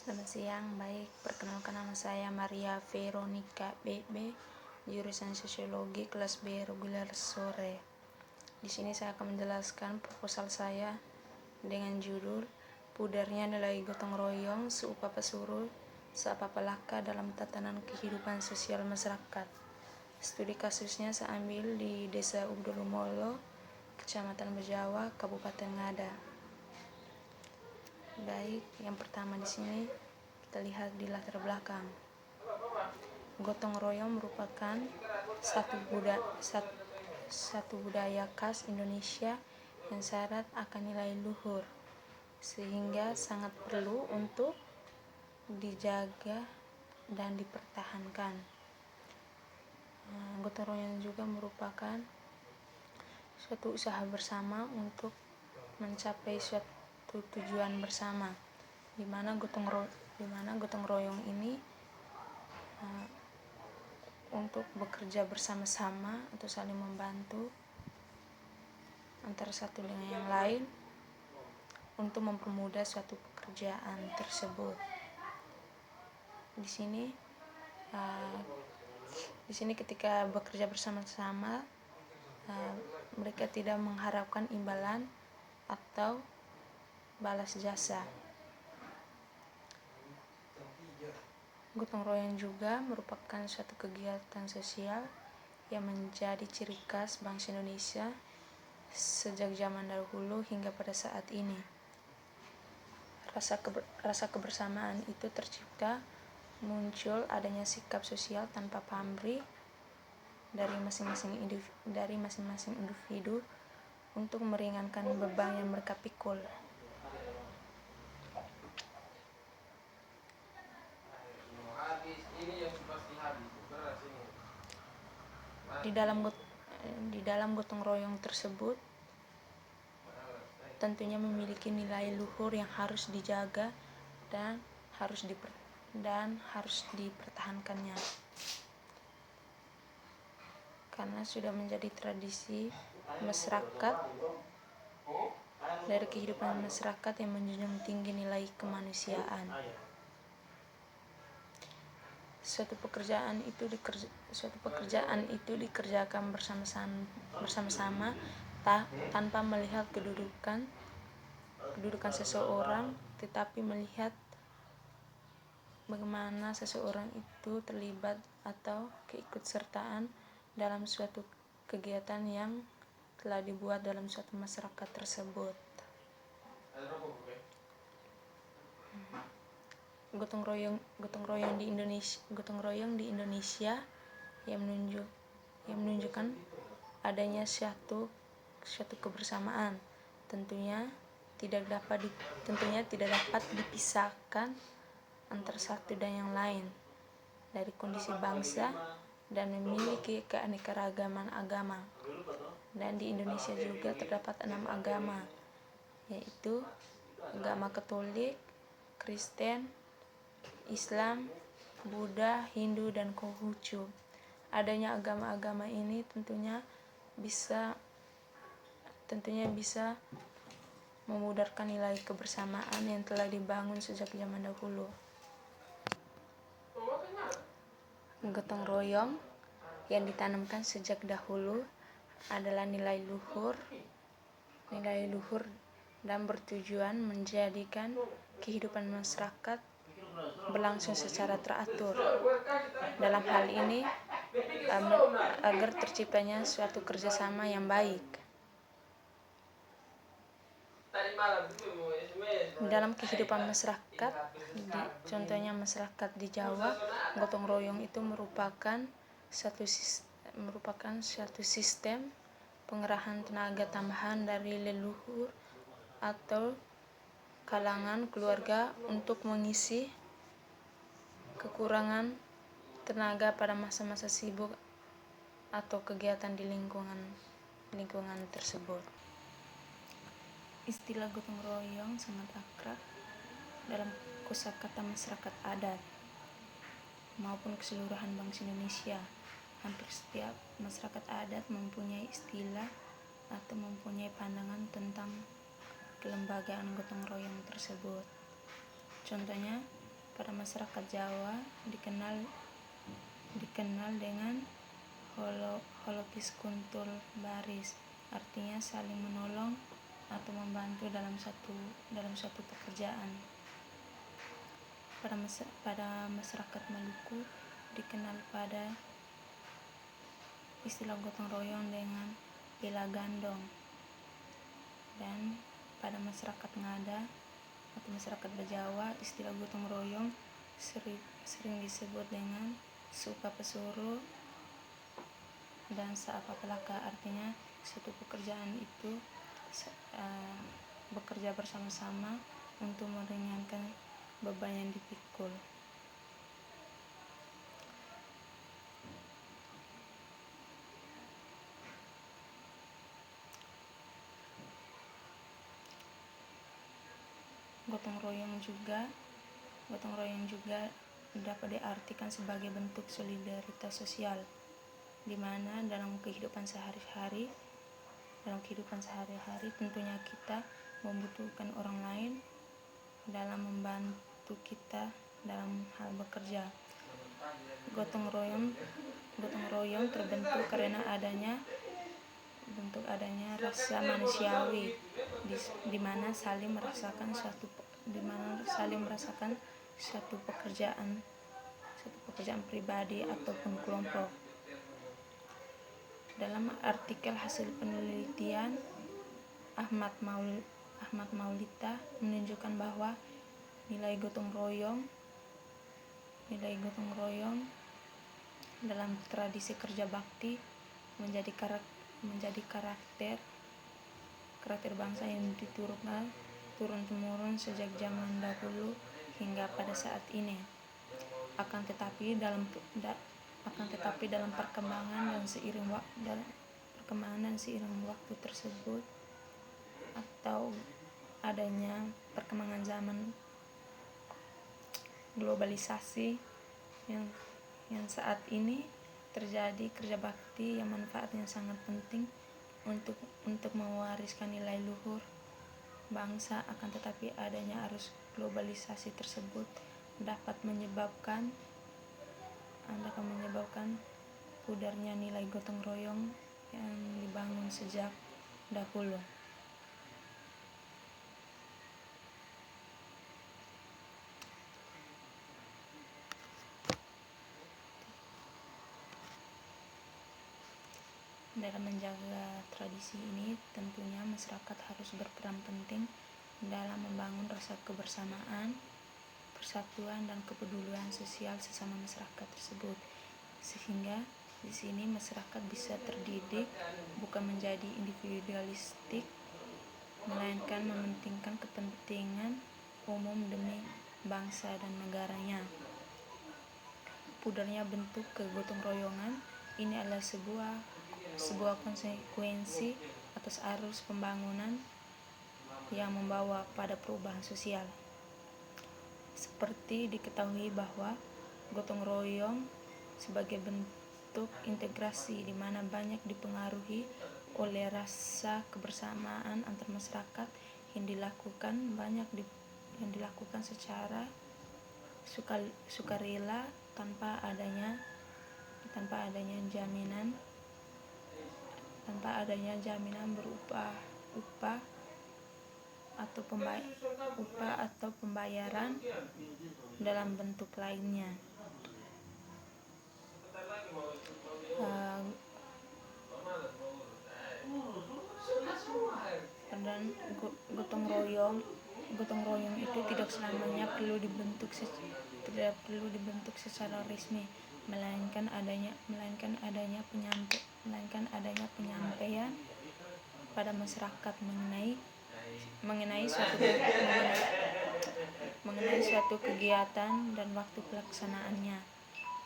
Selamat siang, baik. Perkenalkan, nama saya Maria Veronica BB, jurusan Sosiologi kelas B reguler sore. Di sini saya akan menjelaskan proposal saya dengan judul Pudarnya Nilai Gotong Royong Seupapa Suruh Seapapa Laka dalam Tatanan Kehidupan Sosial Masyarakat. Studi kasusnya saya ambil di Desa Ubdolumolo, Kecamatan Bejawa, Kabupaten Ngada. Baik, yang pertama di sini kita lihat di latar belakang. Gotong royong merupakan satu budaya khas Indonesia yang syarat akan nilai luhur, sehingga sangat perlu untuk dijaga dan dipertahankan. Gotong royong juga merupakan suatu usaha bersama untuk mencapai suatu tujuan bersama, di mana gotong royong ini untuk bekerja bersama-sama atau saling membantu antara satu dengan yang lain untuk mempermudah suatu pekerjaan tersebut. Di sini ketika bekerja bersama-sama, mereka tidak mengharapkan imbalan atau balas jasa. Gotong royong juga merupakan suatu kegiatan sosial yang menjadi ciri khas bangsa Indonesia sejak zaman dahulu hingga pada saat ini. Rasa kebersamaan itu tercipta muncul adanya sikap sosial tanpa pamrih dari masing-masing individu untuk meringankan beban yang mereka pikul. Di dalam gotong royong tersebut tentunya memiliki nilai luhur yang harus dijaga dan harus dipertahankannya, karena sudah menjadi tradisi masyarakat, dari kehidupan masyarakat yang menjunjung tinggi nilai kemanusiaan. Suatu pekerjaan itu dikerjakan bersama-sama tanpa melihat kedudukan seseorang, tetapi melihat bagaimana seseorang itu terlibat atau keikutsertaan dalam suatu kegiatan yang telah dibuat dalam suatu masyarakat tersebut. Gotong royong di Indonesia yang menunjukkan adanya suatu kebersamaan, tentunya tidak dapat dipisahkan antara satu dan yang lain dari kondisi bangsa dan memiliki keanekaragaman agama. Dan di Indonesia juga terdapat 6 agama, yaitu agama Katolik, Kristen, Islam, Buddha, Hindu, dan Konghucu. Adanya agama-agama ini tentunya bisa memudarkan nilai kebersamaan yang telah dibangun sejak zaman dahulu. Gotong royong yang ditanamkan sejak dahulu adalah nilai luhur dan bertujuan menjadikan kehidupan masyarakat berlangsung secara teratur. Dalam hal ini agar terciptanya suatu kerjasama yang baik. Dalam kehidupan masyarakat, contohnya masyarakat di Jawa, gotong royong itu merupakan suatu sistem pengerahan tenaga tambahan dari leluhur atau kalangan keluarga untuk mengisi kekurangan tenaga pada masa-masa sibuk atau kegiatan di lingkungan tersebut. Istilah gotong royong sangat akrab dalam kosakata masyarakat adat maupun keseluruhan bangsa Indonesia. Hampir setiap masyarakat adat mempunyai istilah atau mempunyai pandangan tentang kelembagaan gotong royong tersebut. Contohnya, pada masyarakat Jawa dikenal dengan holokis kuntul baris, artinya saling menolong atau membantu dalam suatu pekerjaan. Pada masyarakat Maluku dikenal pada istilah gotong royong dengan bela gandong, dan pada masyarakat Ngada atau masyarakat Bajawa istilah gotong royong sering disebut dengan suka pesuru dan saapa pelaka, artinya suatu pekerjaan itu bekerja bersama-sama untuk meringankan beban yang dipikul. Gotong royong juga dapat diartikan sebagai bentuk solidaritas sosial, di mana dalam kehidupan sehari-hari tentunya kita membutuhkan orang lain dalam membantu kita dalam hal bekerja. Gotong royong terbentuk karena adanya rasa manusiawi di mana saling merasakan suatu pekerjaan pribadi ataupun kelompok. Dalam artikel hasil penelitian Ahmad Maulita menunjukkan bahwa nilai gotong royong dalam tradisi kerja bakti menjadi karakter bangsa yang diturunkan turun-temurun sejak zaman dahulu hingga pada saat ini. Akan tetapi dalam perkembangan dan seiring waktu tersebut, atau adanya perkembangan zaman globalisasi yang saat ini terjadi, kerja bakti yang manfaatnya sangat penting untuk mewariskan nilai luhur bangsa. Akan tetapi adanya arus globalisasi tersebut dapat menyebabkan pudarnya nilai gotong royong yang dibangun sejak dahulu. Dalam menjaga tradisi ini, tentunya masyarakat harus berperan penting dalam membangun rasa kebersamaan, persatuan, dan kepedulian sosial sesama masyarakat tersebut, sehingga di sini masyarakat bisa terdidik bukan menjadi individualistik, melainkan mementingkan kepentingan umum demi bangsa dan negaranya. Pudarnya bentuk kegotong royongan ini adalah sebuah konsekuensi atas arus pembangunan yang membawa pada perubahan sosial. Seperti diketahui bahwa gotong royong sebagai bentuk integrasi di mana banyak dipengaruhi oleh rasa kebersamaan antar masyarakat yang dilakukan secara sukarela tanpa adanya jaminan berupa upah atau pembayaran dalam bentuk lainnya. Dan gotong royong itu tidak selamanya perlu dibentuk secara resmi, melainkan adanya penyampaian pada masyarakat mengenai suatu kegiatan dan waktu pelaksanaannya,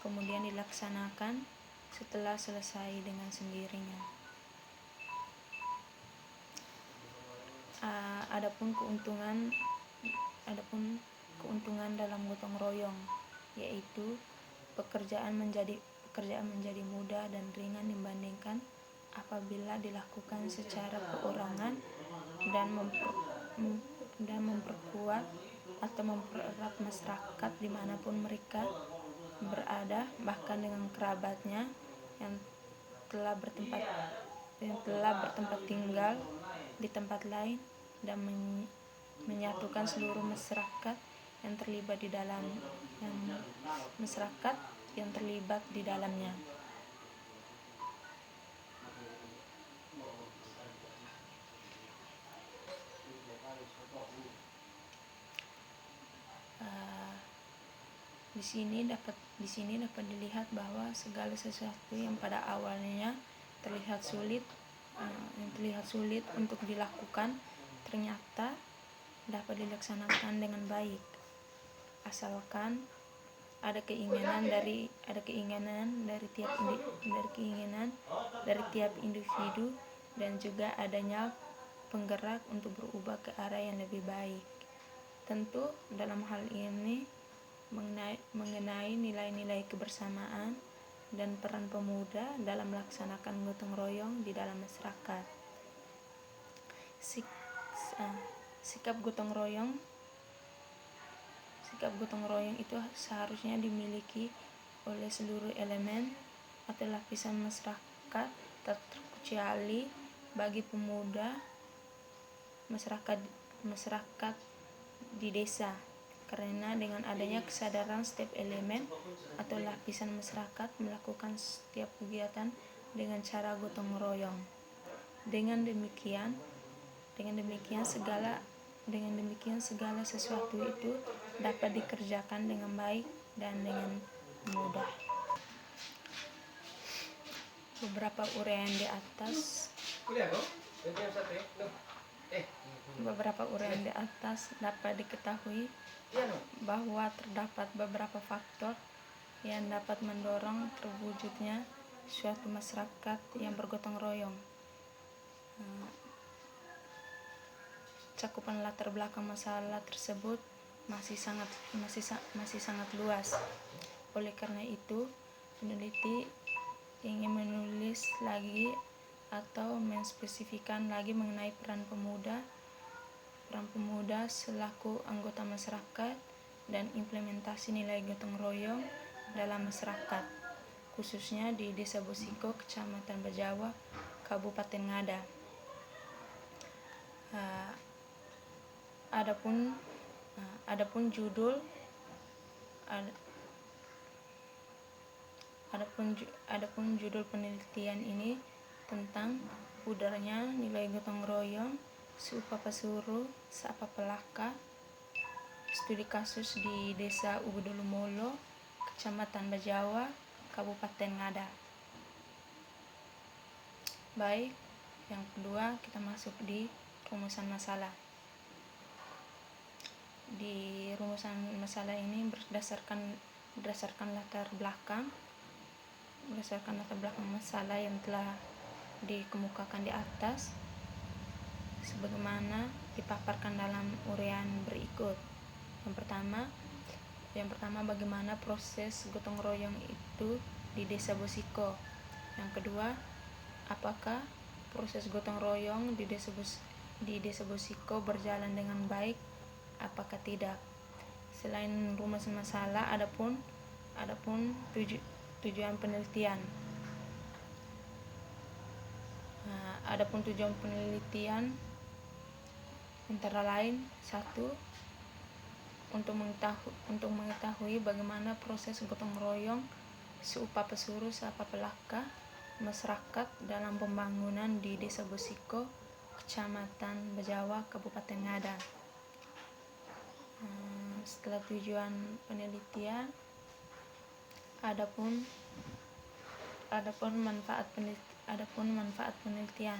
kemudian dilaksanakan setelah selesai dengan sendirinya. Adapun keuntungan dalam gotong royong, yaitu pekerjaan menjadi mudah dan ringan dibandingkan apabila dilakukan secara perorangan, dan memperkuat atau mempererat masyarakat dimanapun mereka berada, bahkan dengan kerabatnya yang telah bertempat tinggal di tempat lain, dan menyatukan seluruh masyarakat yang terlibat di dalamnya. Di sini dapat dilihat bahwa segala sesuatu yang pada awalnya terlihat sulit untuk dilakukan ternyata dapat dilaksanakan dengan baik, asalkan ada keinginan dari tiap individu dan juga adanya penggerak untuk berubah ke arah yang lebih baik. Tentu dalam hal ini mengenai nilai-nilai kebersamaan dan peran pemuda dalam melaksanakan gotong royong di dalam masyarakat. Sikap gotong royong itu seharusnya dimiliki oleh seluruh elemen atau lapisan masyarakat, tak terkecuali bagi pemuda masyarakat di desa, karena dengan adanya kesadaran setiap elemen atau lapisan masyarakat melakukan setiap kegiatan dengan cara gotong royong. Dengan demikian segala sesuatu itu dapat dikerjakan dengan baik dan dengan mudah. Beberapa uraian di atas dapat diketahui bahwa terdapat beberapa faktor yang dapat mendorong terwujudnya suatu masyarakat yang bergotong royong. Cakupan latar belakang masalah tersebut masih sangat luas. Oleh karena itu, peneliti ingin menulis lagi atau menspesifikkan lagi mengenai peran pemuda selaku anggota masyarakat dan implementasi nilai gotong royong dalam masyarakat, khususnya di Desa Bosiko, Kecamatan Bajawa, Kabupaten Ngada. Adapun judul penelitian ini tentang pudarnya nilai gotong royong seupah suruh seapa pelaka, studi kasus di Desa Ubudulumolo, Kecamatan Bajawa, Kabupaten Ngada. Baik, yang kedua kita masuk di rumusan masalah. Di rumusan masalah ini berdasarkan latar belakang masalah yang telah dikemukakan di atas, sebagaimana dipaparkan dalam uraian berikut. Yang pertama, bagaimana proses gotong royong itu di Desa Bosiko. Yang kedua, apakah proses gotong royong di Desa Bosiko berjalan dengan baik, apakah tidak. Selain rumus masalah, adapun tujuan penelitian. Adapun tujuan penelitian antara lain: 1. Untuk mengetahui bagaimana proses gotong royong seupah pesuruh seapa pelaka masyarakat dalam pembangunan di Desa Bosiko, Kecamatan Bajawa, Kabupaten Ngada. Setelah tujuan penelitian, adapun manfaat penelitian.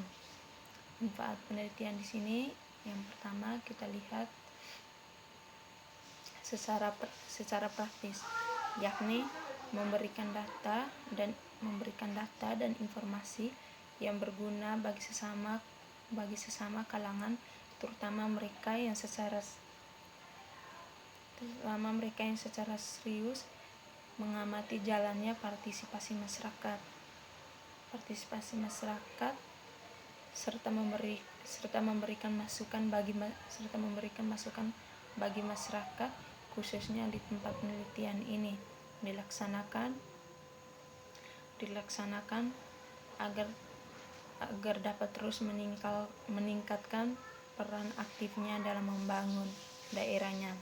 Manfaat penelitian di sini yang pertama kita lihat secara praktis, yakni memberikan data dan informasi yang berguna bagi sesama kalangan, terutama mereka yang secara serius mengamati jalannya partisipasi masyarakat serta memberikan masukan bagi masyarakat, khususnya di tempat penelitian ini dilaksanakan agar dapat terus meningkatkan peran aktifnya dalam membangun daerahnya.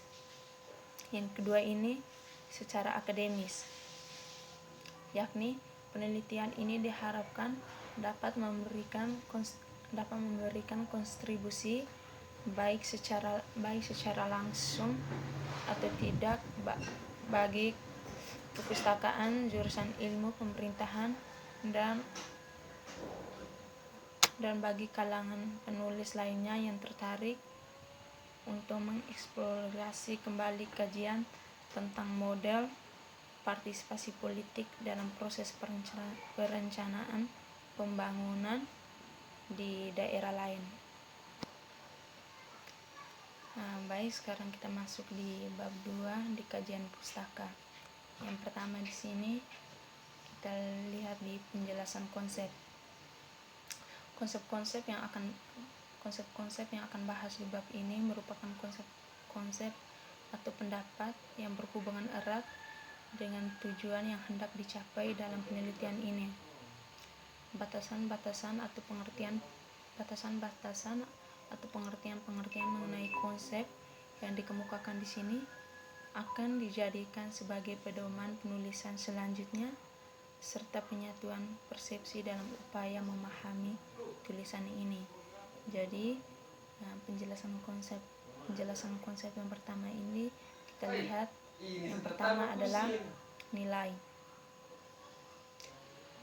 Yang kedua ini secara akademis, yakni penelitian ini diharapkan dapat memberikan kontribusi baik secara langsung atau tidak bagi perpustakaan, jurusan ilmu pemerintahan, dan bagi kalangan penulis lainnya yang tertarik untuk mengeksplorasi kembali kajian tentang model partisipasi politik dalam proses perencanaan pembangunan di daerah lain. Baik, sekarang kita masuk di bab 2 di kajian pustaka. Yang pertama di sini kita lihat di penjelasan konsep. Konsep-konsep yang akan bahas di bab ini merupakan konsep atau pendapat yang berhubungan erat dengan tujuan yang hendak dicapai dalam penelitian ini. Batasan-batasan atau pengertian mengenai konsep yang dikemukakan di sini akan dijadikan sebagai pedoman penulisan selanjutnya serta penyatuan persepsi dalam upaya memahami tulisan ini. Jadi penjelasan konsep yang pertama ini kita lihat. Yang pertama adalah nilai.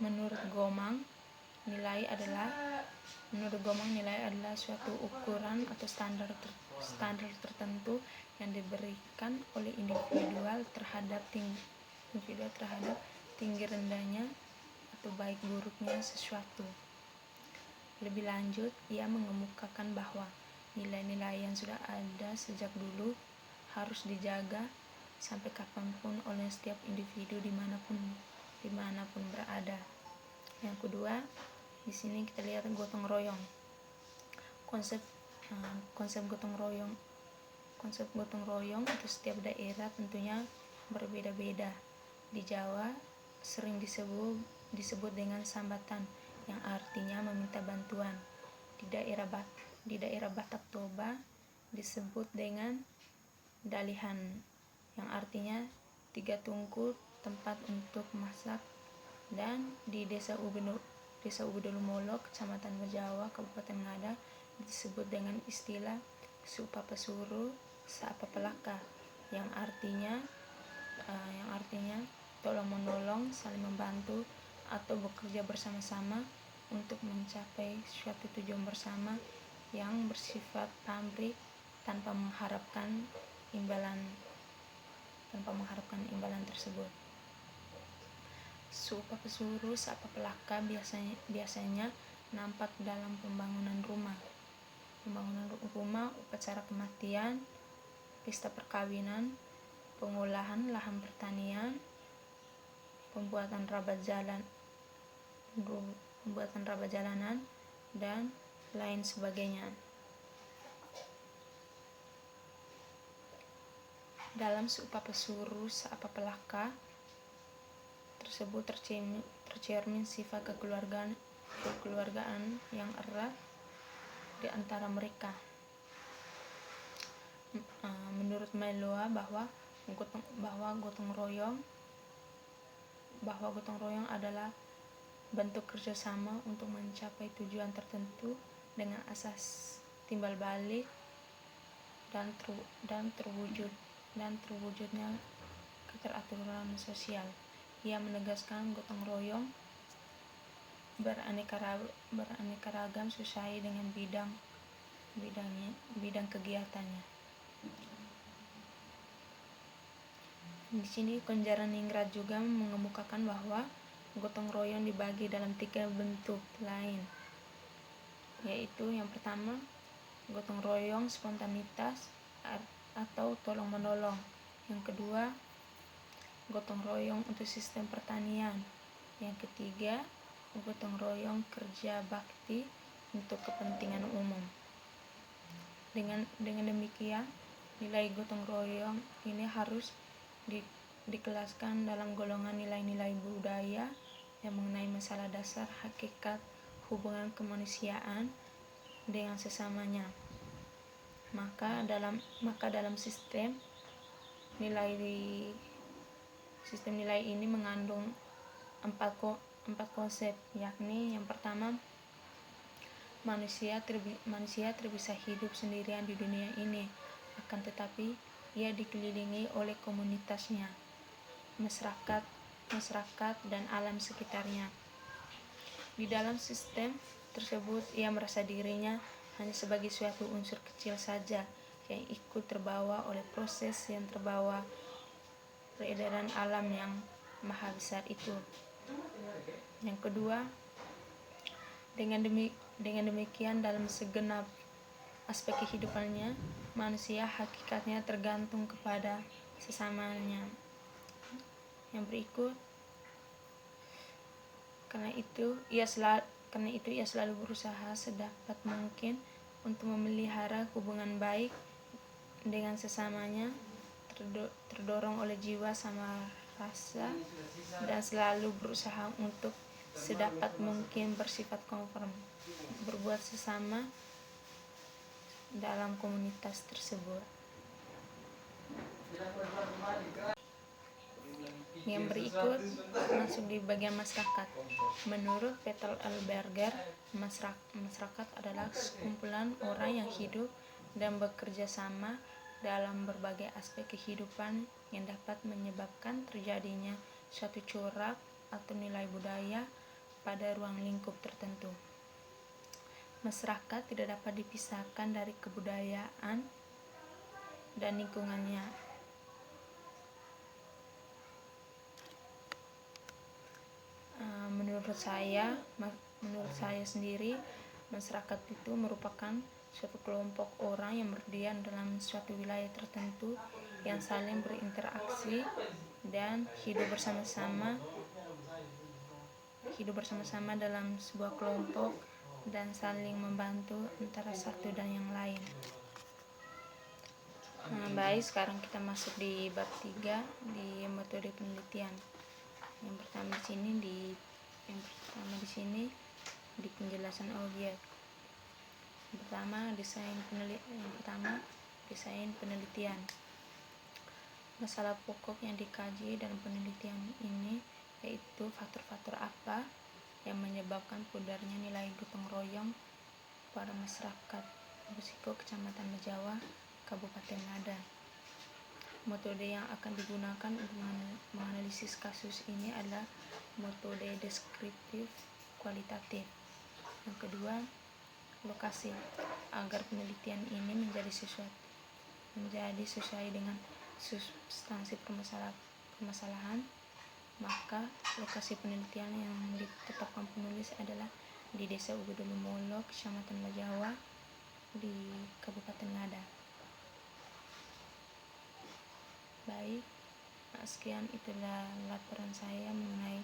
Menurut Gomang, nilai adalah suatu ukuran atau standar tertentu yang diberikan oleh individu terhadap tinggi rendahnya atau baik buruknya sesuatu. Lebih lanjut, ia mengemukakan bahwa nilai-nilai yang sudah ada sejak dulu harus dijaga sampai kapanpun oleh setiap individu dimanapun berada. Yang kedua, di sini kita lihat gotong royong. Konsep gotong royong itu setiap daerah tentunya berbeda-beda. Di Jawa sering disebut dengan sambatan, yang artinya meminta bantuan. Di daerah Batak Toba disebut dengan dalihan, yang artinya 3 tungku tempat untuk masak. Dan di desa Ubedulumolo, Kecamatan Bejawa, Kabupaten Ngada disebut dengan istilah Supapesuru Sapapelaka, yang artinya tolong menolong, saling membantu atau bekerja bersama-sama untuk mencapai suatu tujuan bersama yang bersifat pamrih tanpa mengharapkan imbalan tersebut. Supapesuru Sapapelaka biasanya nampak dalam pembangunan rumah, upacara kematian, pesta perkawinan, pengolahan lahan pertanian, pembuatan rabat jalanan, dan lain sebagainya. Dalam Supapesuru Sapapelaka tersebut tercermin sifat kekeluargaan yang erat di antara mereka. Menurut Mailoa bahwa gotong royong adalah bentuk kerjasama untuk mencapai tujuan tertentu dengan asas timbal balik dan terwujudnya keteraturan sosial. Ia menegaskan gotong royong beraneka ragam sesuai dengan bidang kegiatannya. Di sini Konjaraningrat juga mengemukakan bahwa gotong royong dibagi dalam 3 bentuk lain, yaitu yang pertama gotong royong spontanitas atau tolong menolong. Yang kedua, gotong royong untuk sistem pertanian. Yang ketiga, gotong royong kerja bakti untuk kepentingan umum. Dengan demikian, Nilai gotong royong ini harus dikelaskan dalam golongan nilai-nilai budaya yang mengenai masalah dasar hakikat hubungan kemanusiaan dengan sesamanya. Maka dalam sistem nilai ini mengandung empat konsep, yakni yang pertama, manusia tidak bisa hidup sendirian di dunia ini, akan tetapi ia dikelilingi oleh komunitasnya, masyarakat dan alam sekitarnya. Di dalam sistem tersebut ia merasa dirinya hanya sebagai suatu unsur kecil saja yang ikut terbawa oleh proses yang terbawa peredaran alam yang maha besar itu. Yang kedua, dengan demikian dalam segenap aspek kehidupannya, manusia hakikatnya tergantung kepada sesamanya. Yang berikut, karena itu ia selalu berusaha sedapat mungkin untuk memelihara hubungan baik dengan sesamanya, terdorong oleh jiwa sama rasa, dan selalu berusaha untuk sedapat mungkin bersifat konform, berbuat sesama dalam komunitas tersebut. Yang berikut masuk di bagian masyarakat. Menurut Peter L. Berger, masyarakat adalah sekumpulan orang yang hidup dan bekerja sama dalam berbagai aspek kehidupan yang dapat menyebabkan terjadinya suatu corak atau nilai budaya pada ruang lingkup tertentu. Masyarakat tidak dapat dipisahkan dari kebudayaan dan lingkungannya. Menurut saya sendiri, masyarakat itu merupakan suatu kelompok orang yang berdiam dalam suatu wilayah tertentu yang saling berinteraksi dan hidup bersama-sama dalam sebuah kelompok dan saling membantu antara satu dan yang lain. Baik, sekarang kita masuk di bab 3 di metode penelitian. Yang pertama di sini di penjelasan objek. Yang pertama, desain penelitian. Masalah pokok yang dikaji dalam penelitian ini yaitu faktor-faktor apa yang menyebabkan pudarnya nilai gotong royong pada masyarakat Busiko, Kecamatan Mejawa, Kabupaten Ngada. Metode yang akan digunakan untuk menganalisis kasus ini adalah metode deskriptif kualitatif. Yang kedua, lokasi. Agar penelitian ini menjadi sesuai dengan substansi permasalahan, maka lokasi penelitian yang ditetapkan penulis adalah di Desa Ugudulumolo, Kecamatan Mejawa, di Kabupaten Ngada. Baik, sekian itulah laporan saya mengenai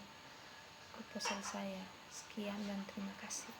proposal saya. Sekian dan terima kasih.